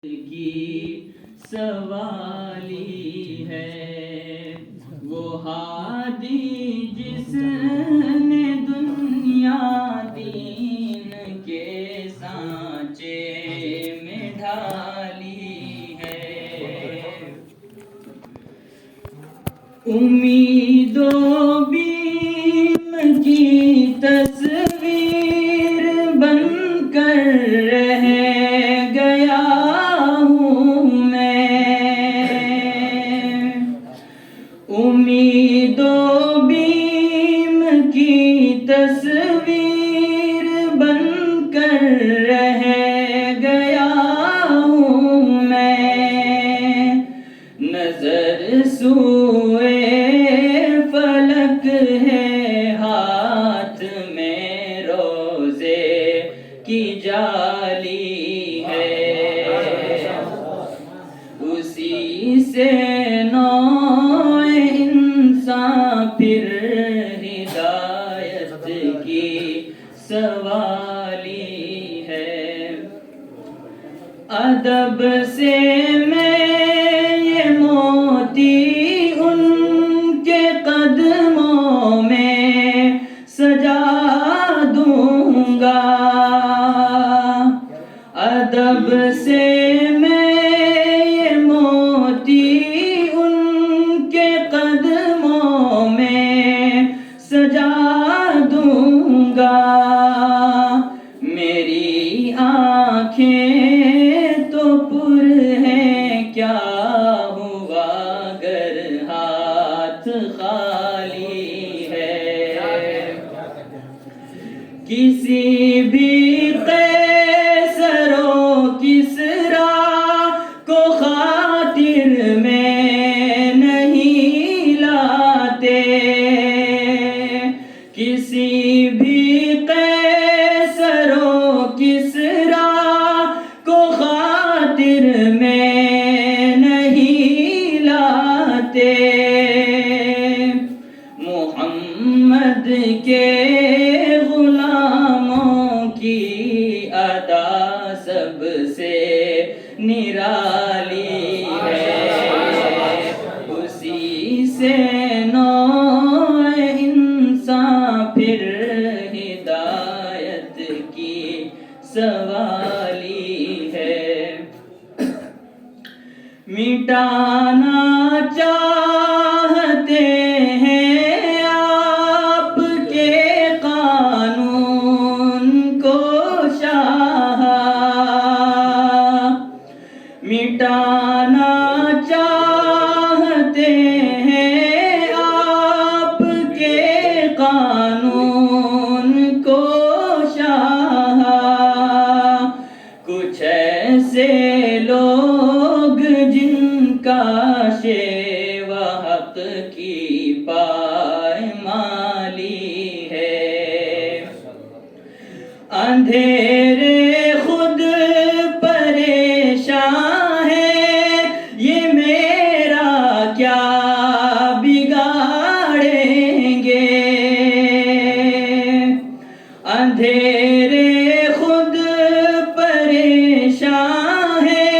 کی سوالی ہے وہ ہادی جس نے دنیا دین کے سانچے میں ڈھالی ہے امید و بیم کی تصویر بن کر رہ گیا ہوں میں امید و بیم کی تصویر بن کر رہ گیا ہوں میں نظر سوئے فلک ہے ہاتھ میں روزے کی جالی ہے اسی سے نوع انسان پھر ہدایت کی سوالی ہے ادب سے میں یہ موتی ان کے قدموں میں سجا دوں گا ادب سے میں یہ موتی ان کے قدموں میں سجا دوں گا میری آنکھیں تو پر ہیں کیا ہوا گر ہاتھ خالی ہے کسی بھی قیصر و کسریٰ کو خاطر میں نہیں لاتے کسی بھی قیصر و کسریٰ کو خاطر میں نہیں لاتے محمد کے غلاموں کی ادا سب سے نرالی ہے اسی سے نوع انسان پھر ہدایت کی سوالی ہے مٹانا چاہتے ہیں آپ کے قانون کو شاہ مٹانا چاہتے ہیں آپ کے قانون کو شاہ کچھ ایسے لوگ جن کا شیوہ حق کی پائمالی ہے اندھیرے خود پریشان ہے یہ میرا کیا بگاڑیں گے اندھیرے خود پریشان ہے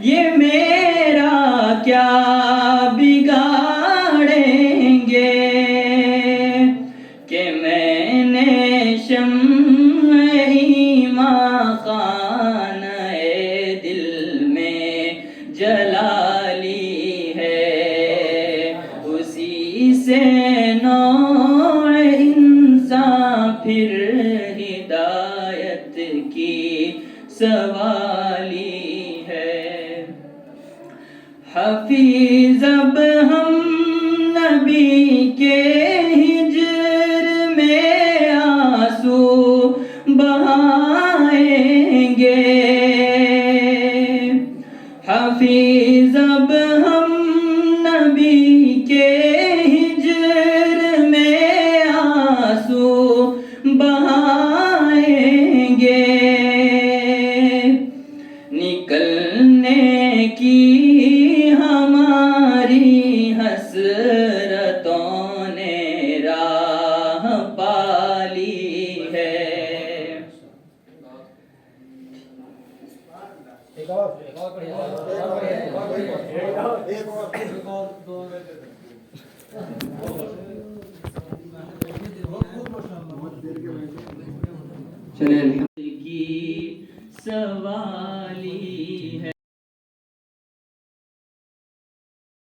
یہ میرا کیا بگاڑیں گے کہ میں نے شمع ایمان خانہ دل میں جلا لی ہے اسی سے نوع انسان پھر ہدایت کی سوالی ہے حفیظ اب ہم نبی کے ہجر میں آنسو بہائیں گے حفیظ اب ہم نبی کے ہجر میں آنسو بہائیں گے نکلنے کی ہماری حسرتوں نے راہ پالی ہے Take off. چلے الحمد کی سوالی ہے